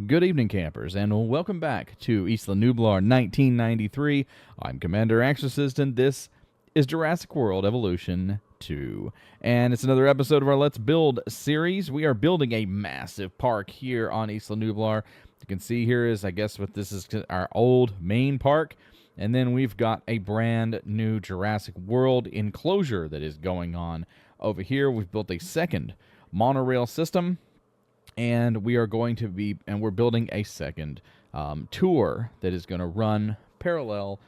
Good evening, campers, and welcome back to Isla Nublar 1993. I'm Commander Exorcist, and this is Jurassic World Evolution 2. And it's another episode of our Let's Build series. We are building a massive park here on Isla Nublar. You can see here is, I guess, what this is our old main park. And then we've got a brand new Jurassic World enclosure that is going on over here. We've built a second monorail system. And we are going to be, and we're building a second tour that is going to run parallel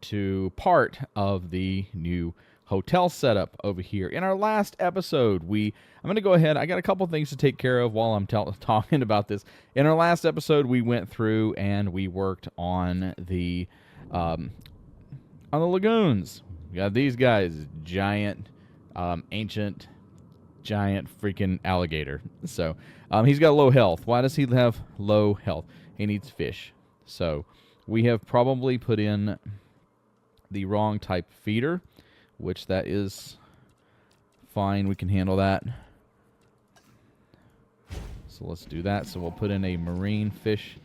to part of the new hotel setup over here. In our last episode, I'm going to go ahead, I got a couple things to take care of while I'm talking about this. In our last episode, we went through and we worked on the lagoons. We got these guys, giant, ancient, giant freaking alligator. So he's got low health. Why does he have low health? He needs fish. So we have probably put in the wrong type feeder, which that is fine. We can handle that. So let's do that. So we'll put in a marine fish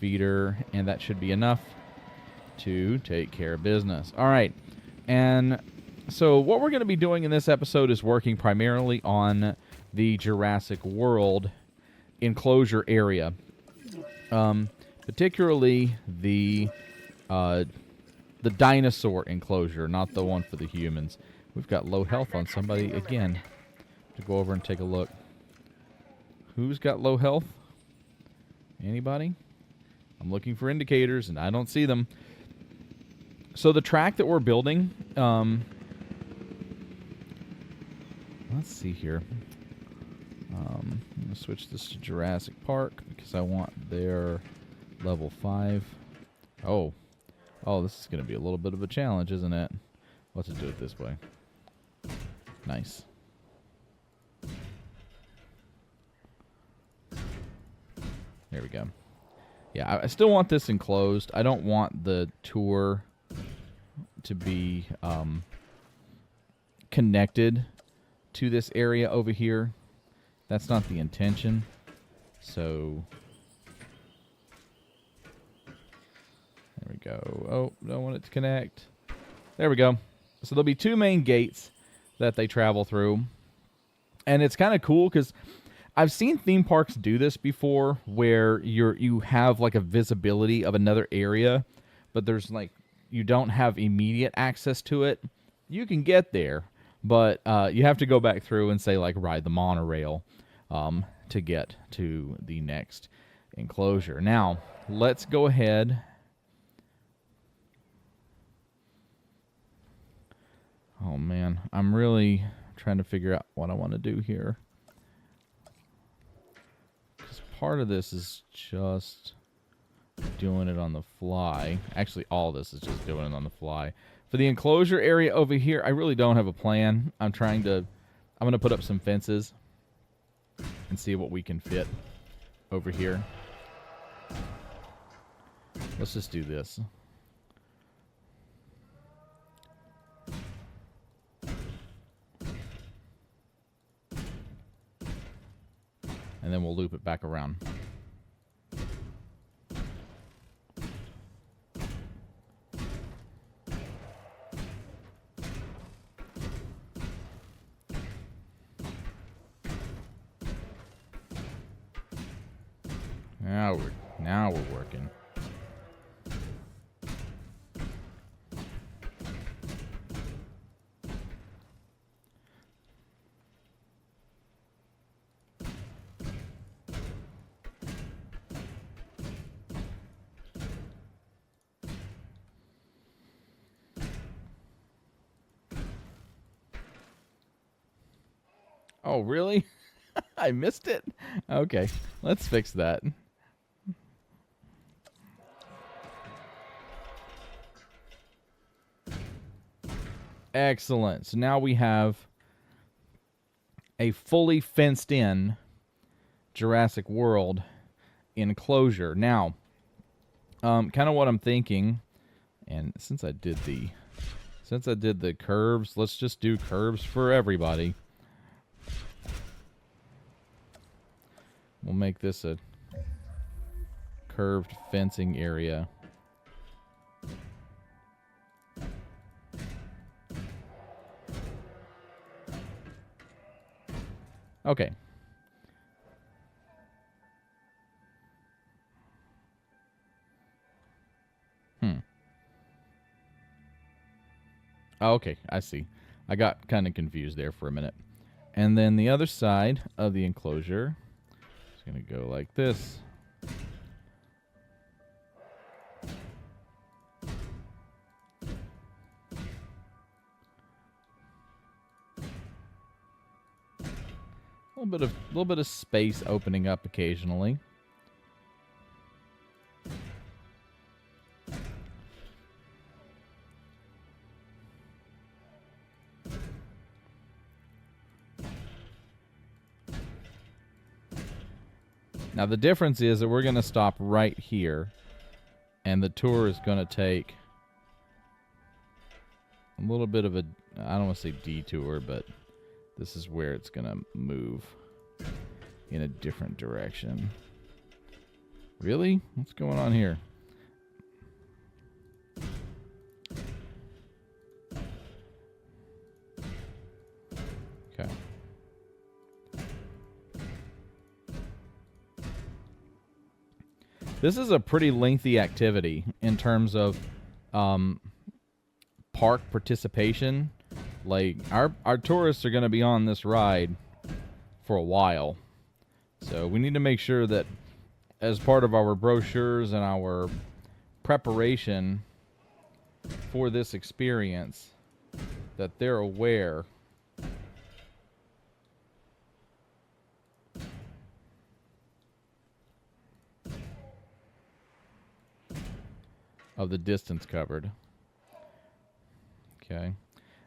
feeder, and that should be enough to take care of business. All right. And so what we're going to be doing in this episode is working primarily on the Jurassic World enclosure area, particularly the dinosaur enclosure, not the one for the humans. We've got low health on somebody again. To go over and take a look. Who's got low health? Anybody? I'm looking for indicators and I don't see them. So the track that we're building, let's see here. I'm going to switch this to Jurassic Park because I want their level 5. Oh, this is going to be a little bit of a challenge, isn't it? Let's do it this way. Nice. There we go. Yeah, I still want this enclosed. I don't want the tour to be connected to this area over here. That's not the intention. So there we go. Oh, don't want it to connect. There we go. So there'll be two main gates that they travel through. And it's kind of cool because I've seen theme parks do this before where you have like a visibility of another area, but there's like you don't have immediate access to it. You can get there, but you have to go back through and say like ride the monorail to get to the next enclosure. Now, let's go ahead. Oh man, I'm really trying to figure out what I want to do here. Because part of this is just doing it on the fly. Actually, all this is just doing it on the fly. For the enclosure area over here, I really don't have a plan. I'm going to put up some fences and see what we can fit over here. Let's just do this. And then we'll loop it back around. Now we're working. Oh, really? I missed it? Okay, let's fix that. Excellent. So now we have a fully fenced in Jurassic World enclosure. Now, kind of what I'm thinking, and since I did the curves, let's just do curves for everybody. We'll make this a curved fencing area. Okay. Oh, okay, I see. I got kind of confused there for a minute. And then the other side of the enclosure is going to go like this. A little bit of space opening up occasionally. Now the difference is that we're going to stop right here, and the tour is going to take a little bit of a, I don't want to say detour, but this is where it's going to move in a different direction. Really? What's going on here? Okay. This is a pretty lengthy activity in terms of park participation. Like, our tourists are going to be on this ride for a while. So we need to make sure that as part of our brochures and our preparation for this experience, that they're aware of the distance covered. Okay.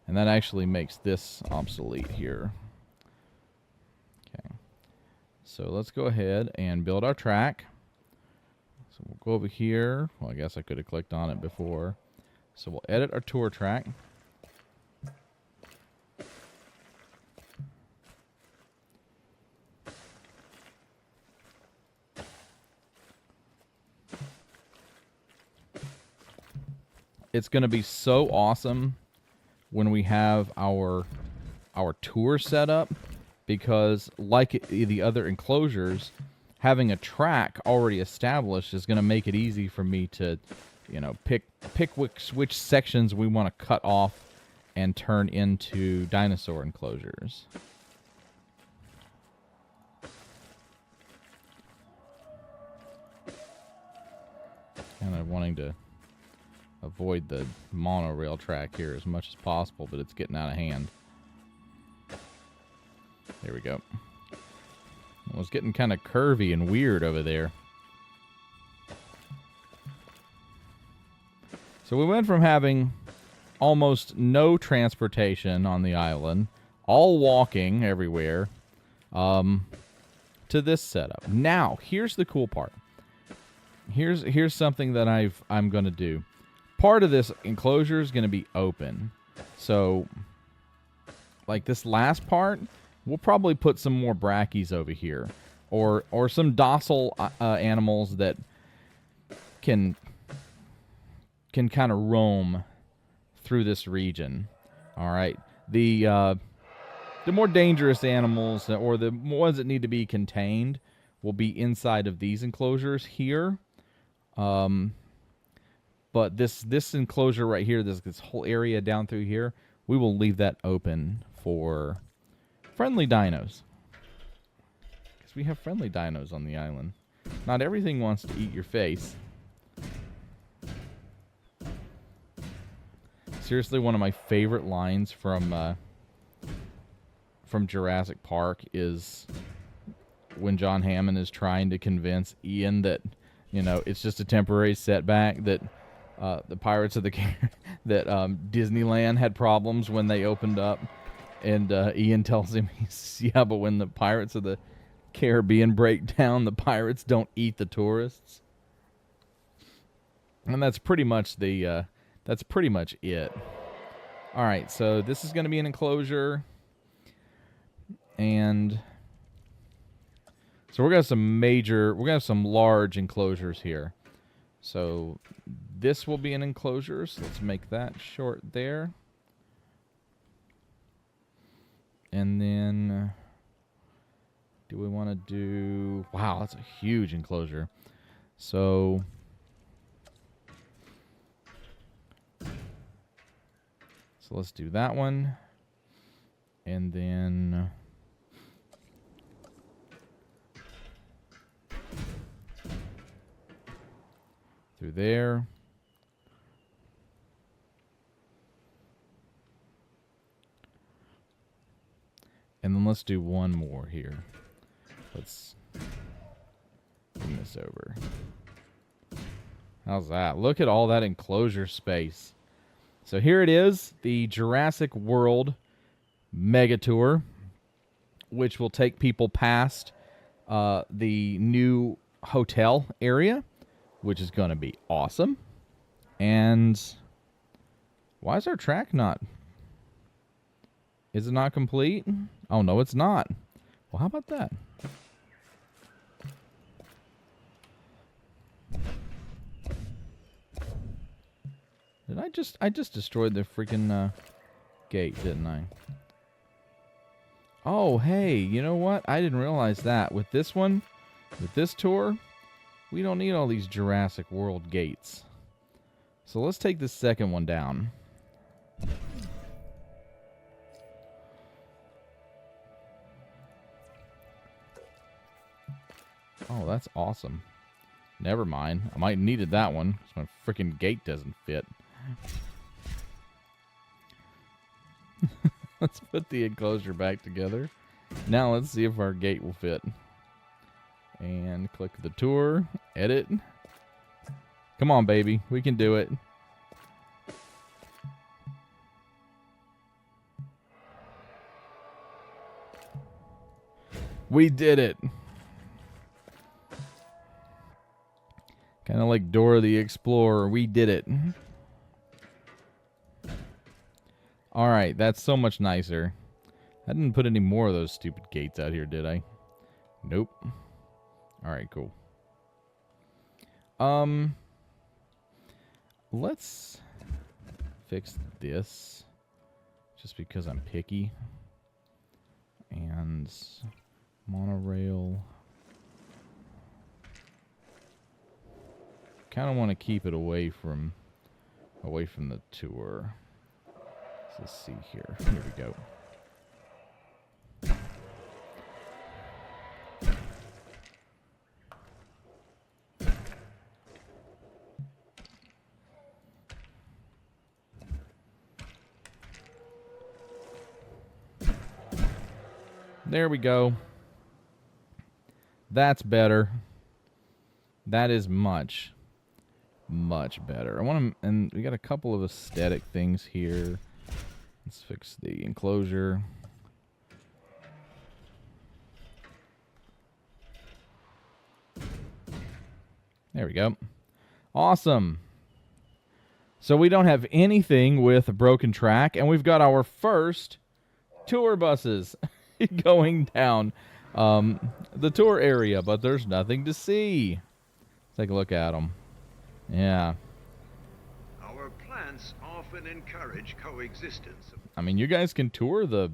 And that actually makes this obsolete here. Okay. So let's go ahead and build our track. So we'll go over here. Well, I guess I could have clicked on it before. So we'll edit our tour track. It's going to be so awesome when we have our tour set up, because like the other enclosures, having a track already established is going to make it easy for me to, you know, pick which sections we want to cut off and turn into dinosaur enclosures. Kind of wanting to avoid the monorail track here as much as possible, but it's getting out of hand. There we go. It was getting kind of curvy and weird over there. So we went from having almost no transportation on the island, all walking everywhere, to this setup. Now, here's the cool part. Here's something that I'm going to do. Part of this enclosure is going to be open. So, like this last part, we'll probably put some more brackies over here. Or some docile animals that can kind of roam through this region. All right. The more dangerous animals, or the ones that need to be contained, will be inside of these enclosures here. But this enclosure right here, this whole area down through here, we will leave that open for friendly dinos. Because we have friendly dinos on the island. Not everything wants to eat your face. Seriously, one of my favorite lines from Jurassic Park is when John Hammond is trying to convince Ian that, you know, it's just a temporary setback, that the Pirates of the that Disneyland had problems when they opened up, and Ian tells him, yeah, but when the Pirates of the Caribbean break down, the pirates don't eat the tourists. And that's pretty much it. All right, so this is going to be an enclosure, and So we're gonna have some large enclosures here. So this will be an enclosure, so let's make that short there. And then, do we want to do... Wow, that's a huge enclosure. So... So let's do that one. And then... through there. And then let's do one more here. Let's bring this over. How's that? Look at all that enclosure space. So here it is, the Jurassic World Mega Tour, which will take people past the new hotel area, which is going to be awesome. And why is our track not... Is it not complete? Oh, no, it's not. Well, how about that? I just destroyed the freaking gate, didn't I? Oh, hey, you know what? I didn't realize that. With this one, with this tour, we don't need all these Jurassic World gates. So let's take this second one down. Oh, that's awesome. Never mind. I might have needed that one because my freaking gate doesn't fit. Let's put the enclosure back together. Now let's see if our gate will fit. And click the tour. Edit. Come on, baby. We can do it. We did it. Kind of like Dora the Explorer. We did it. Alright, that's so much nicer. I didn't put any more of those stupid gates out here, did I? Nope. Alright, cool. Let's fix this. Just because I'm picky. And monorail. Kind of want to keep it away from the tour. So let's see here. Here we go. There we go. That's better. That is much better. I want to, and we got a couple of aesthetic things here. Let's fix the enclosure. There we go. Awesome. So we don't have anything with a broken track, and we've got our first tour buses going down the tour area, but there's nothing to see. Take a look at them. Yeah. Our plants often encourage coexistence. I mean, you guys can tour the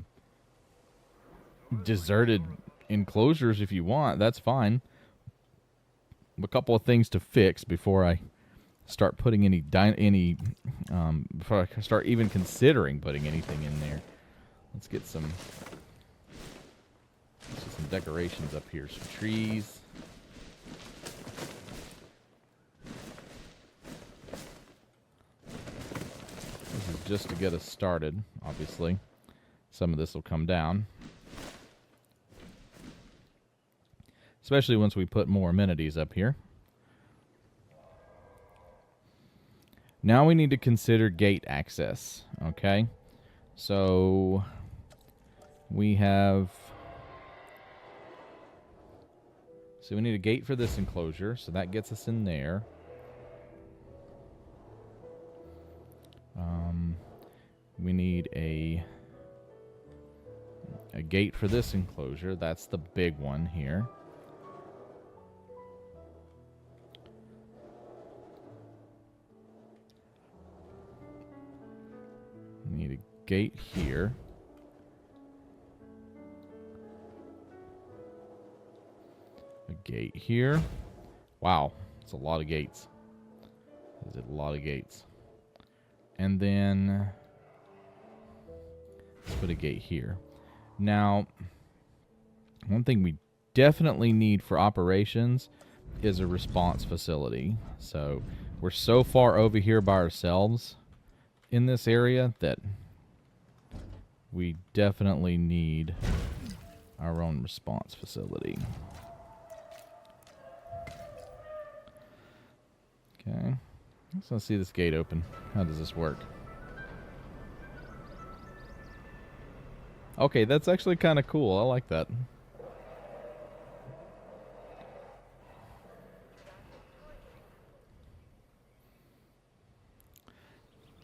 deserted enclosures if you want. That's fine. A couple of things to fix before I start putting before I start even considering putting anything in there. Let's get some decorations up here. Some trees. This is just to get us started, obviously. Some of this will come down. Especially once we put more amenities up here. Now we need to consider gate access, okay? So we have... So we need a gate for this enclosure, so that gets us in there. We need a gate for this enclosure. That's the big one here. gate here. A gate here. Wow, it's a lot of gates. Is it a lot of gates? And then let's put a gate here. Now, one thing we definitely need for operations is a response facility. So we're so far over here by ourselves in this area that we definitely need our own response facility. Okay. Let's see this gate open. How does this work? Okay, that's actually kind of cool. I like that.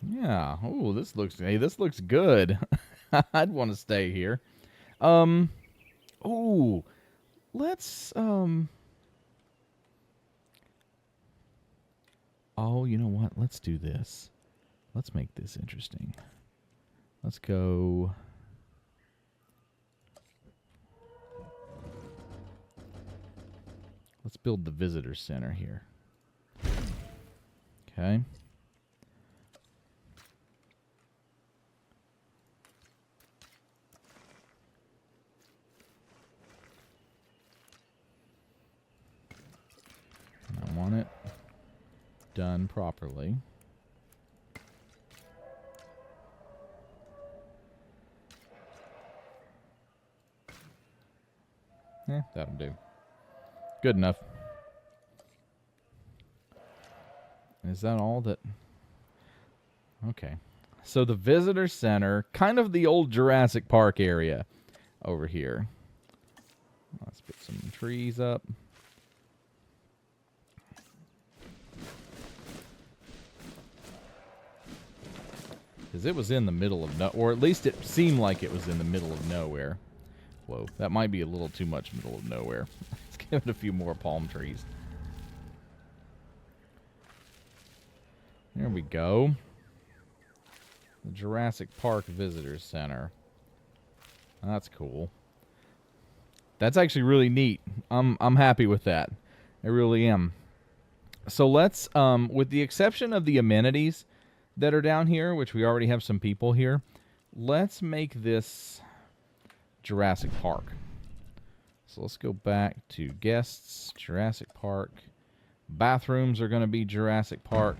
Yeah. Oh, this looks good. I'd want to stay here. Oh, let's Oh, you know what? Let's do this. Let's make this interesting. Let's go. Let's build the visitor center here. Okay. I want it done properly. That'll do. Good enough. Is that all that? Okay. So the visitor center, kind of the old Jurassic Park area over here. Let's put some trees up. Because it was in the middle of or at least it seemed like it was in the middle of nowhere. Whoa, that might be a little too much middle of nowhere. Let's give it a few more palm trees. There we go. The Jurassic Park Visitor Center. That's cool. That's actually really neat. I'm happy with that. I really am. So let's, with the exception of the amenities that are down here, which we already have some people here, let's make this Jurassic Park. So let's go back to guests, Jurassic Park. Bathrooms are going to be Jurassic Park.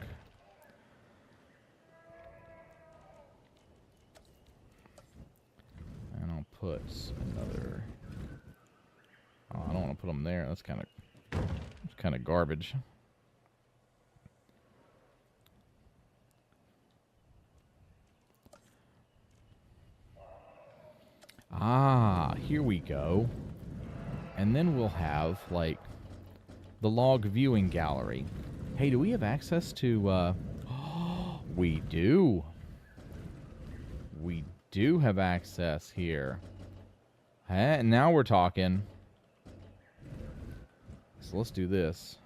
And I'll put another. Oh, I don't want to put them there. That's kind of garbage. Ah, here we go. And then we'll have, like, the log viewing gallery. Hey, do we have access to, we do. We do have access here. Hey, now we're talking. So let's do this.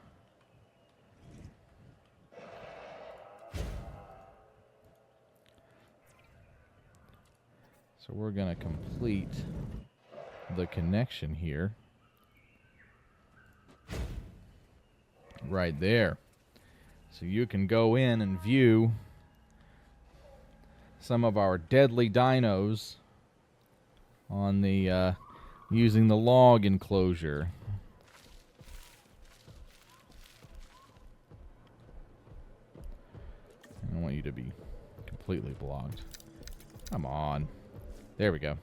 So we're going to complete the connection here. Right there. So you can go in and view some of our deadly dinos on the using the log enclosure. I don't want you to be completely blocked. Come on. There we go.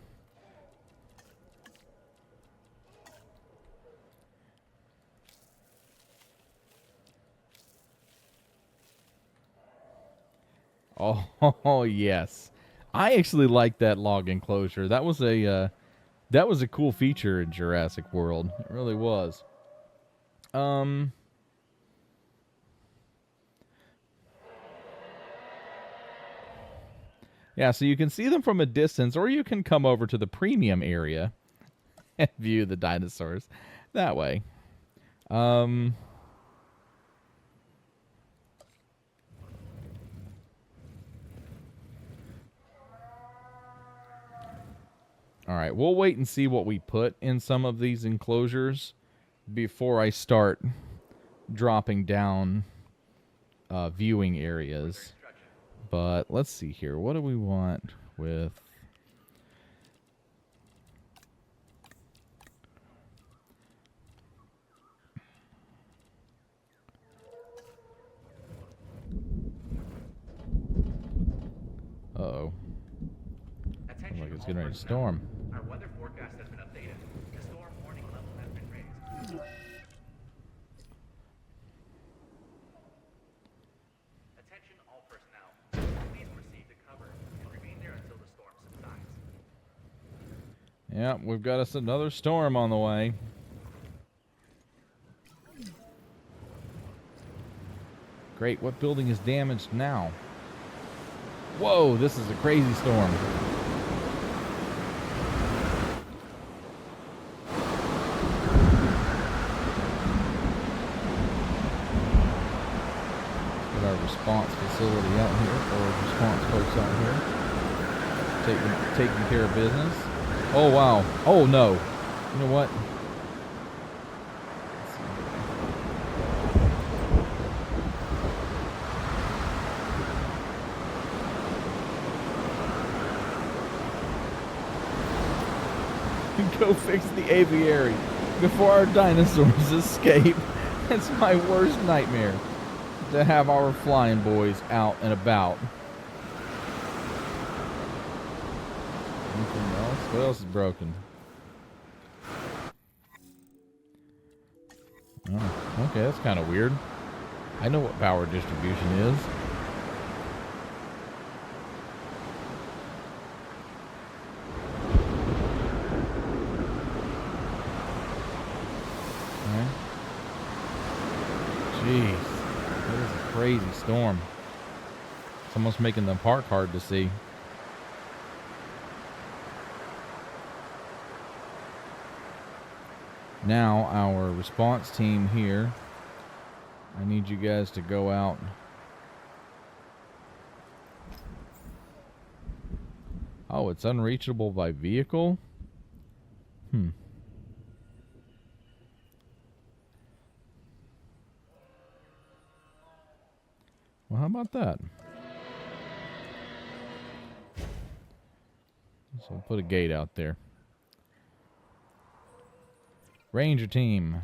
Oh, yes. I actually like that log enclosure. That was a cool feature in Jurassic World. It really was. Yeah, so you can see them from a distance, or you can come over to the premium area and view the dinosaurs that way. All right, we'll wait and see what we put in some of these enclosures before I start dropping down viewing areas. But let's see here. What do we want with... Uh-oh. Looks like it's getting ready to storm. Our weather forecast has been updated. The storm warning level has been raised. Attention all personnel. Please proceed to cover and remain there until the storm subsides. Yeah, we've got us another storm on the way. Great. What building is damaged now? Whoa, this is a crazy storm. Got our response facility out here, or response folks out here, taking care of business. Oh wow! Oh no! You know what? Go fix the aviary before our dinosaurs escape. That's my worst nightmare, to have our flying boys out and about. Anything else? What else is broken? Oh, okay, that's kind of weird. I know what power distribution is. Jeez, that is a crazy storm. It's almost making the park hard to see. Now, our response team here, I need you guys to go out. Oh, it's unreachable by vehicle? Well, how about that? So we'll put a gate out there. Ranger team.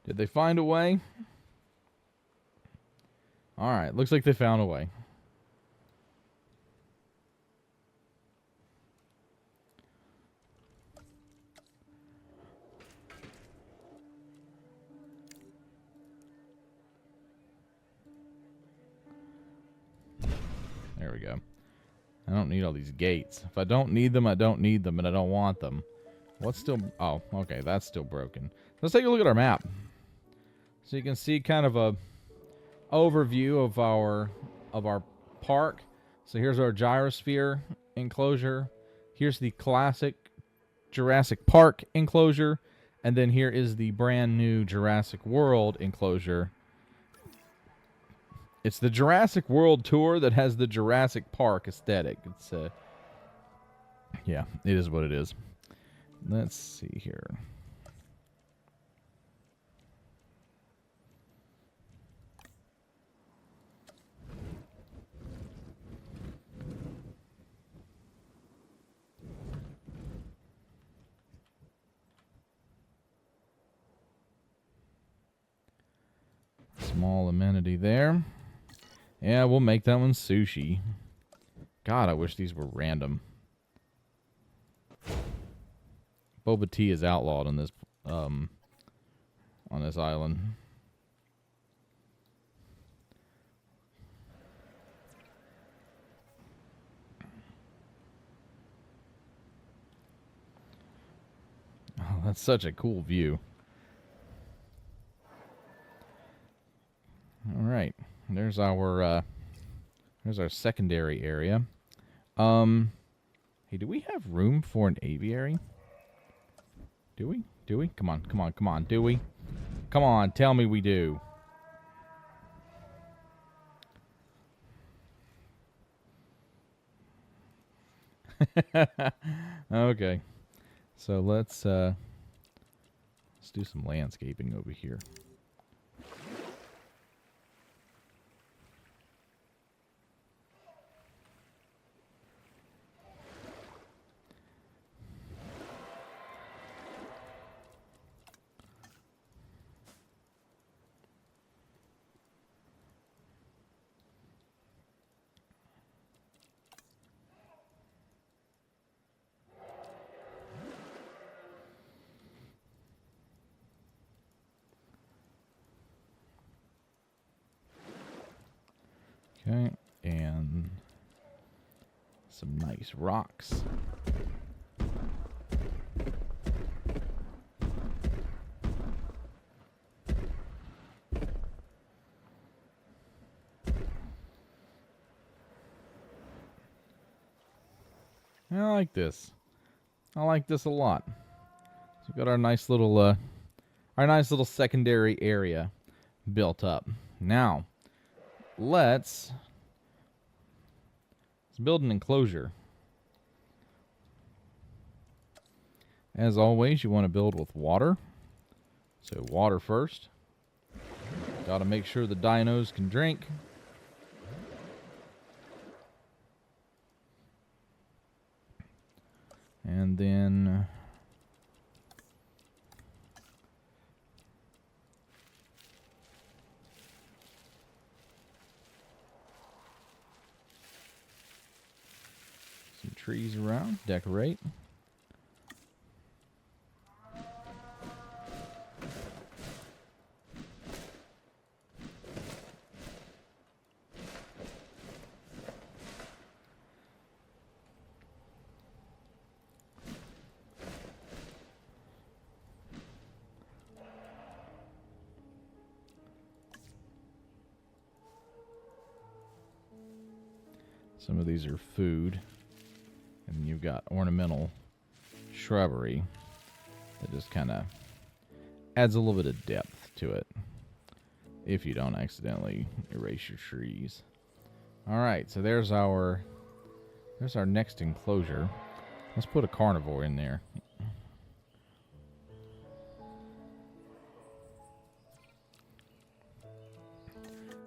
Did they find a way? All right, looks like they found a way. There we go. I don't need all these gates. If I don't need them, I don't need them, and I don't want them. What's still... Oh, okay, that's still broken. Let's take a look at our map. So you can see kind of a overview of our park. So here's our gyrosphere enclosure. Here's the classic Jurassic Park enclosure. And then here is the brand new Jurassic World enclosure. It's the Jurassic World tour that has the Jurassic Park aesthetic. It's yeah, it is what it is. Let's see here. Small amenity there. Yeah, we'll make that one sushi. God, I wish these were random. Boba tea is outlawed on this island. that's such a cool view. All right, there's our secondary area. Hey, do we have room for an aviary? Do we? Do we? Come on, come on, come on. Do we? Come on, tell me we do. Okay, so let's do some landscaping over here. Okay, and some nice rocks. I like this. I like this a lot. So we've got our nice little secondary area built up. Now, let's build an enclosure. As always, you want to build with water. So water first. Got to make sure the dinos can drink. And then some trees around, decorate. Some of these are food, and you've got ornamental shrubbery that just kind of adds a little bit of depth to it if you don't accidentally erase your trees. All right, so there's our next enclosure. Let's put a carnivore in there.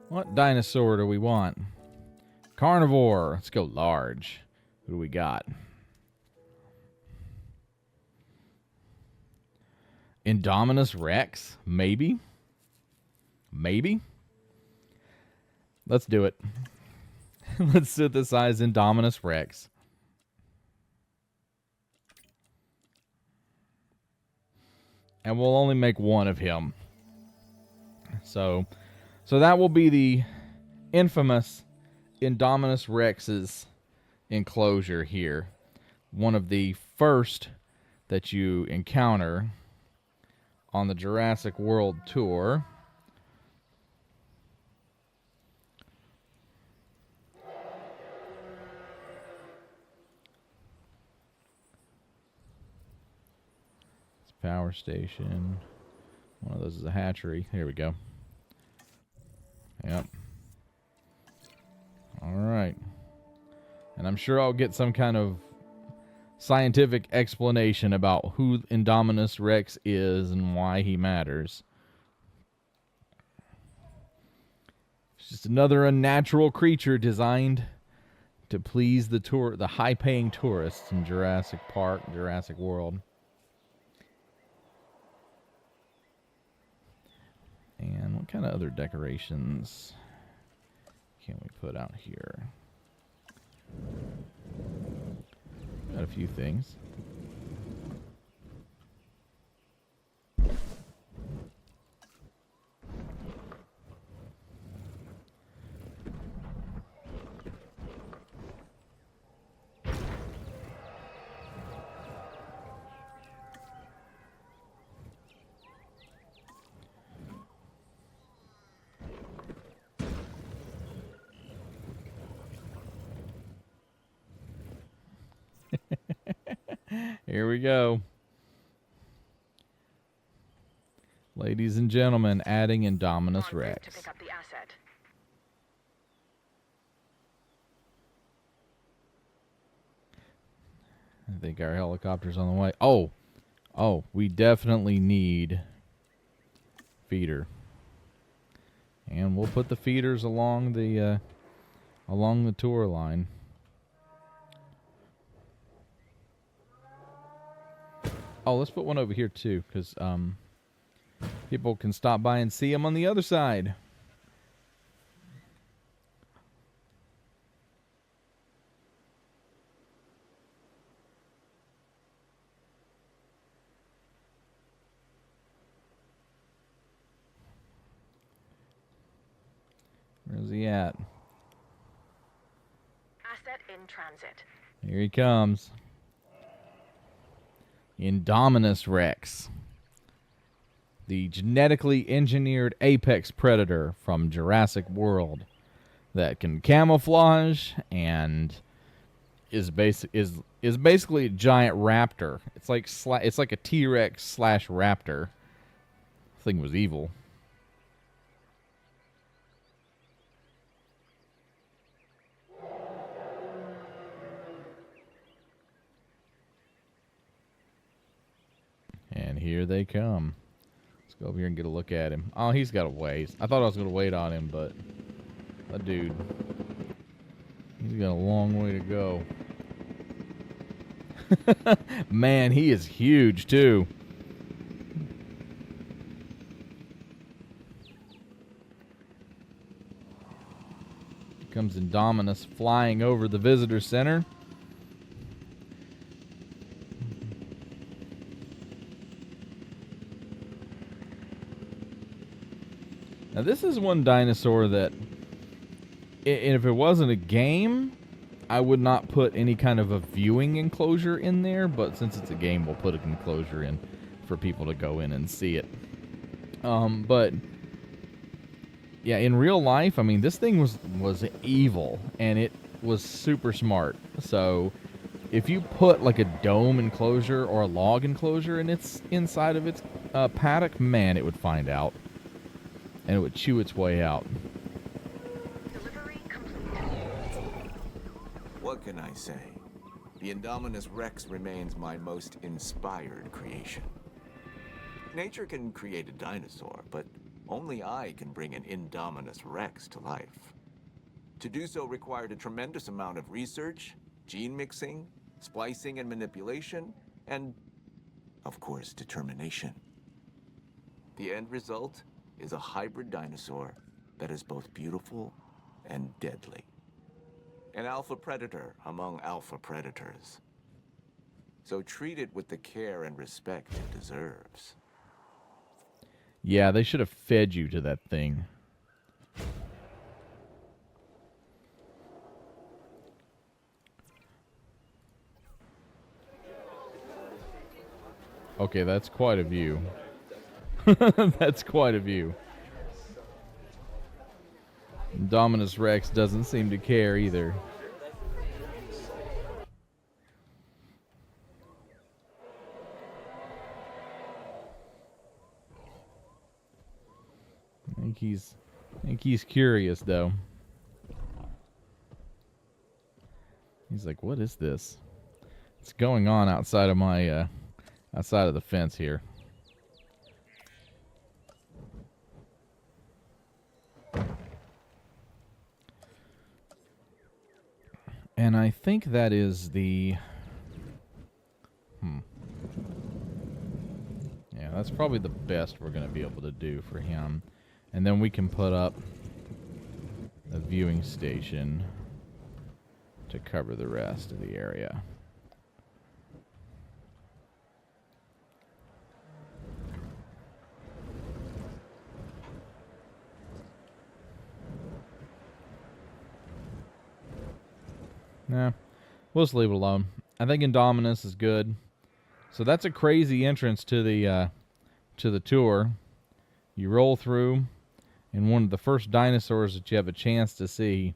What dinosaur do we want? Carnivore. Let's go large. Who do we got? Indominous Rex? Maybe? Maybe? Let's do it. Let's synthesize Indominus Rex. And we'll only make one of him. So that will be the infamous Indominus Rex's enclosure here. One of the first that you encounter on the Jurassic World tour. It's a power station. One of those is a hatchery. Here we go. Yep. All right. And I'm sure I'll get some kind of scientific explanation about who Indominus Rex is and why he matters. It's just another unnatural creature designed to please the high-paying tourists in Jurassic Park, Jurassic World. And what kind of other decorations can we put out here? Got a few things. Here we go. Ladies and gentlemen, adding Indominus Rex. To pick up the asset. I think our helicopter's on the way. Oh, we definitely need feeder. And we'll put the feeders along the tour line. Oh, let's put one over here too, because people can stop by and see them on the other side. Where's he at? Asset in transit. Here he comes. Indominus Rex. The genetically engineered apex predator from Jurassic World that can camouflage and is basically a giant raptor. It's like a T-Rex slash raptor. The thing was evil. And here they come. Let's go over here and get a look at him. Oh, he's got a ways. I thought I was going to wait on him, but that dude, he's got a long way to go. Man, he is huge, too. Here comes Indominus flying over the visitor center. Now, this is one dinosaur that, if it wasn't a game, I would not put any kind of a viewing enclosure in there, but since it's a game, we'll put an enclosure in for people to go in and see it. But, yeah, in real life, I mean, this thing was evil, and it was super smart. So, if you put, like, a dome enclosure or a log enclosure in its inside of its paddock, man, it would find out. And it would chew its way out. Delivery complete. What can I say? The Indominus Rex remains my most inspired creation. Nature can create a dinosaur, but only I can bring an Indominus Rex to life. To do so required a tremendous amount of research, gene mixing, splicing and manipulation, and, of course, determination. The end result is a hybrid dinosaur that is both beautiful and deadly. An alpha predator among alpha predators. So treat it with the care and respect it deserves. Yeah, they should have fed you to that thing. Okay, that's quite a view. That's quite a view. Dominus Rex doesn't seem to care either. I think he's curious though. He's like, "What is this? What's going on outside of my outside of the fence here?" And I think that is the... Yeah, that's probably the best we're going to be able to do for him. And then we can put up a viewing station to cover the rest of the area. Nah, we'll just leave it alone. I think Indominus is good. So that's a crazy entrance to the tour. You roll through, and one of the first dinosaurs that you have a chance to see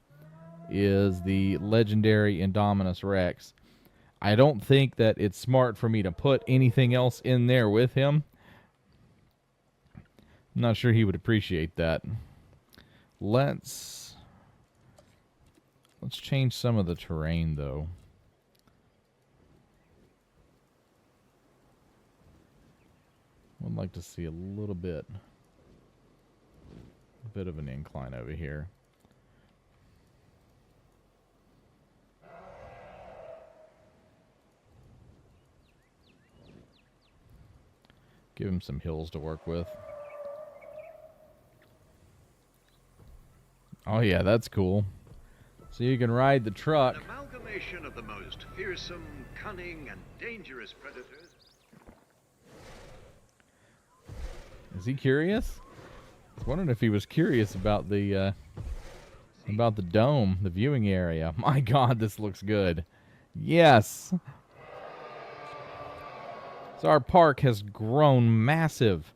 is the legendary Indominus Rex. I don't think that it's smart for me to put anything else in there with him. I'm not sure he would appreciate that. Let's change some of the terrain, though. Would like to see a bit of an incline over here. Give him some hills to work with. Oh yeah, that's cool. So you can ride the truck. An amalgamation of the most fearsome, cunning, and dangerous predators. Is he curious? I was wondering if he was curious about the dome, the viewing area. My God, this looks good. Yes. So our park has grown massive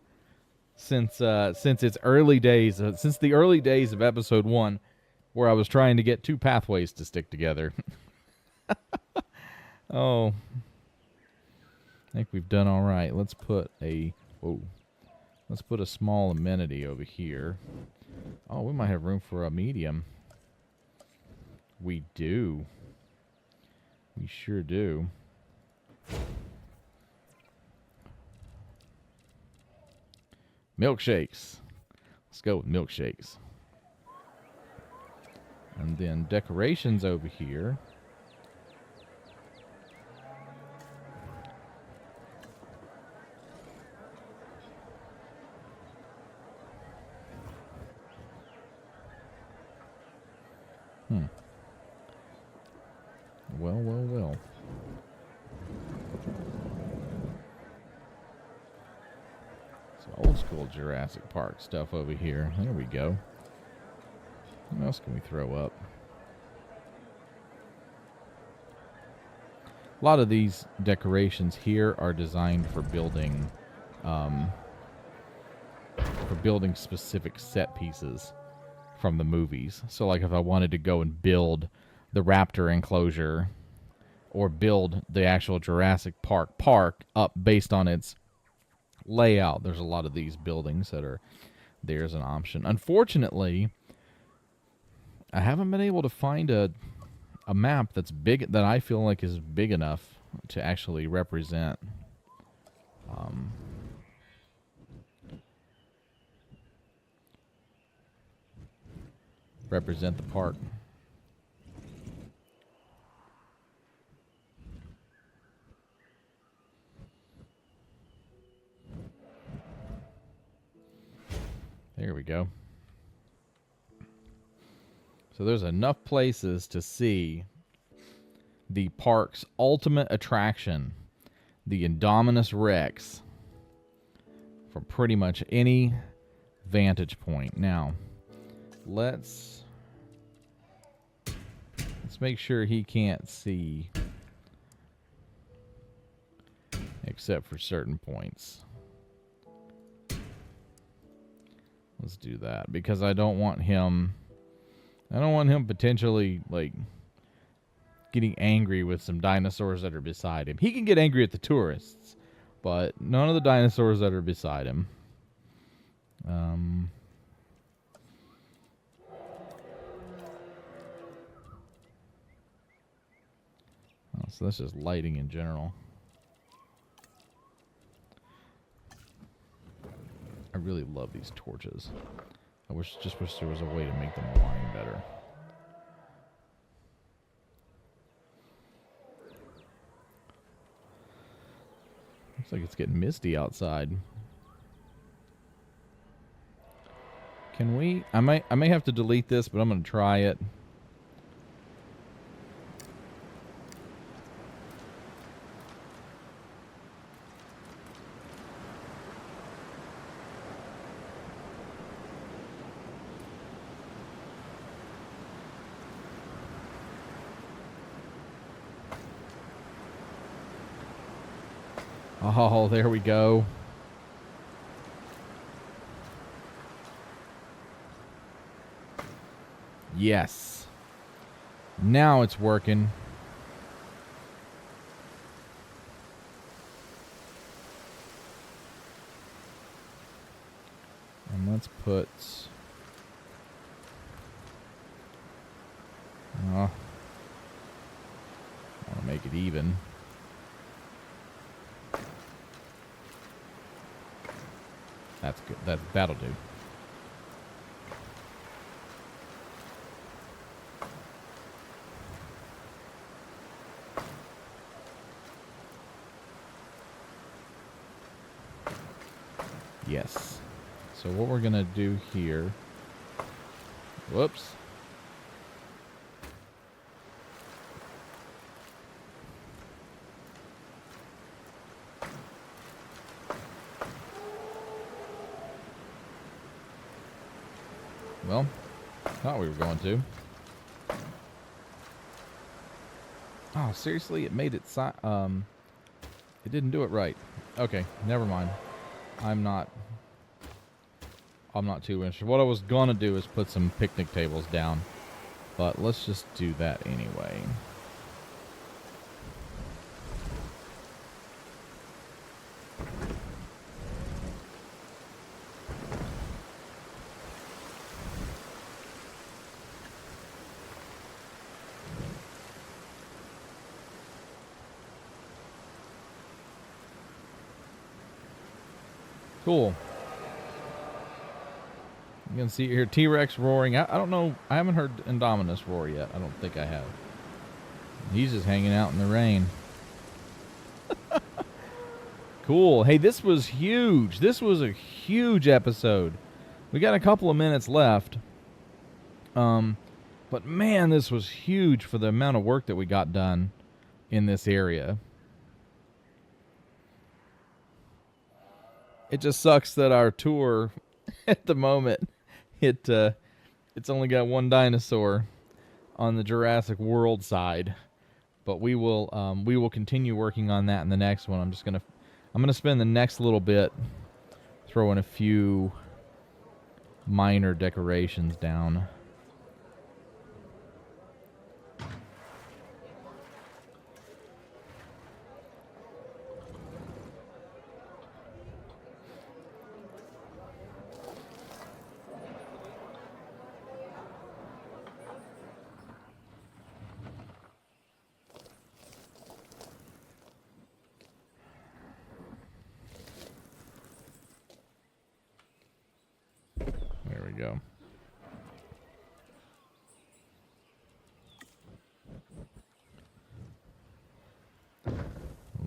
since its early days, since the early days of episode 1, where I was trying to get 2 pathways to stick together. Oh, I think we've done all right. Let's put a small amenity over here. Oh, we might have room for a medium. We do. We sure do. Milkshakes. Let's go with milkshakes. And then decorations over here. Well. So old school Jurassic Park stuff over here. There we go. What else can we throw up? A lot of these decorations here are designed for building specific set pieces from the movies. So like if I wanted to go and build the raptor enclosure or build the actual Jurassic Park up based on its layout, there's a lot of these buildings that are there as an option. Unfortunately, I haven't been able to find a map that's big, that I feel like is big enough to actually represent the park. There we go. So there's enough places to see the park's ultimate attraction, the Indominus Rex, from pretty much any vantage point. Now, let's make sure he can't see except for certain points. Let's do that because I don't want him potentially like getting angry with some dinosaurs that are beside him. He can get angry at the tourists, but none of the dinosaurs that are beside him. So that's just lighting in general. I really love these torches. I just wish there was a way to make them align better. Looks like it's getting misty outside. Can we? I may have to delete this, but I'm going to try it. Oh, there we go. Yes. Now it's working. puts... I want to make it even. That's good. That'll do. Yes. So what we're going to do here... Whoops. Well, thought we were going to. Oh, seriously? It made it it didn't do it right. Okay, never mind. I'm not too interested. What I was gonna do is put some picnic tables down, but let's just do that anyway. Cool. You can see here T-Rex roaring. I don't know. I haven't heard Indominus roar yet. I don't think I have. He's just hanging out in the rain. Cool. Hey, this was huge. This was a huge episode. We got a couple of minutes left. But man, this was huge for the amount of work that we got done in this area. It just sucks that our tour at the moment, it's only got one dinosaur on the Jurassic World side, but we will continue working on that in the next one. I'm gonna spend the next little bit throwing a few minor decorations down. There we go.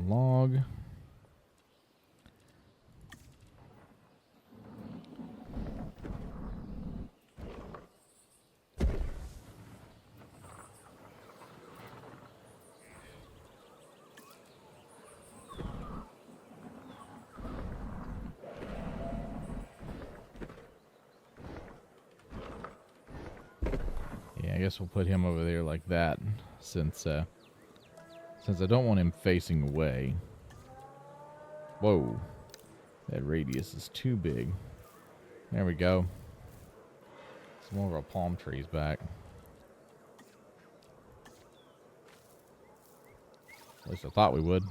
Log. I guess we'll put him over there like that, since I don't want him facing away. Whoa, that radius is too big. There we go. Some more of our palm trees back. At least I thought we would.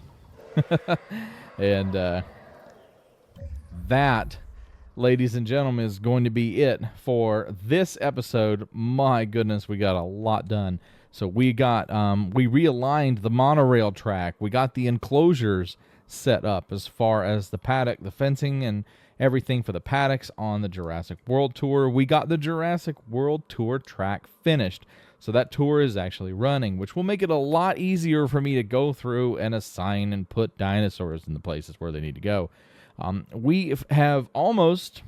And that, ladies and gentlemen, is going to be it for this episode. My goodness, we got a lot done. So we got, we realigned the monorail track. We got the enclosures set up as far as the paddock, the fencing, and everything for the paddocks on the Jurassic World Tour. We got the Jurassic World Tour track finished. So that tour is actually running, which will make it a lot easier for me to go through and assign and put dinosaurs in the places where they need to go. We have almost,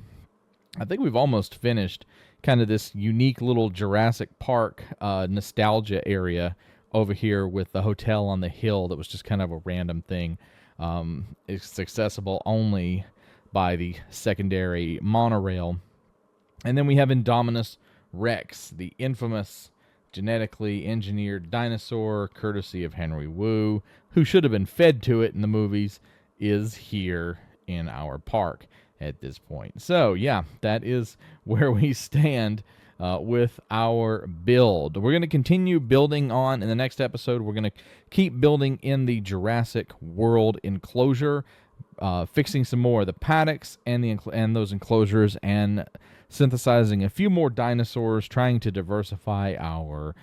I think we've almost finished kind of this unique little Jurassic Park nostalgia area over here with the hotel on the hill that was just kind of a random thing. It's accessible only by the secondary monorail. And then we have Indominus Rex, the infamous genetically engineered dinosaur, courtesy of Henry Wu, who should have been fed to it in the movies, is here in our park at this point. So yeah, that is where we stand with our build. We're going to continue building on in the next episode. We're going to keep building in the Jurassic World enclosure, fixing some more of the paddocks and those enclosures, and synthesizing a few more dinosaurs, trying to diversify our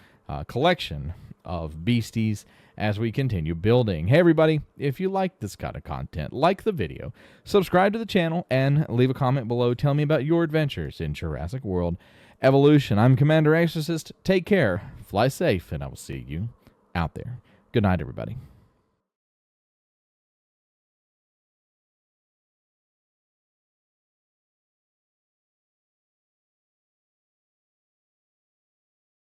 collection of beasties as we continue building. Hey everybody, if you like this kind of content, like the video, subscribe to the channel, and leave a comment below. Tell me about your adventures in Jurassic World Evolution. I'm Commander Exorcist. Take care, fly safe, and I will see you out there. Good night, everybody.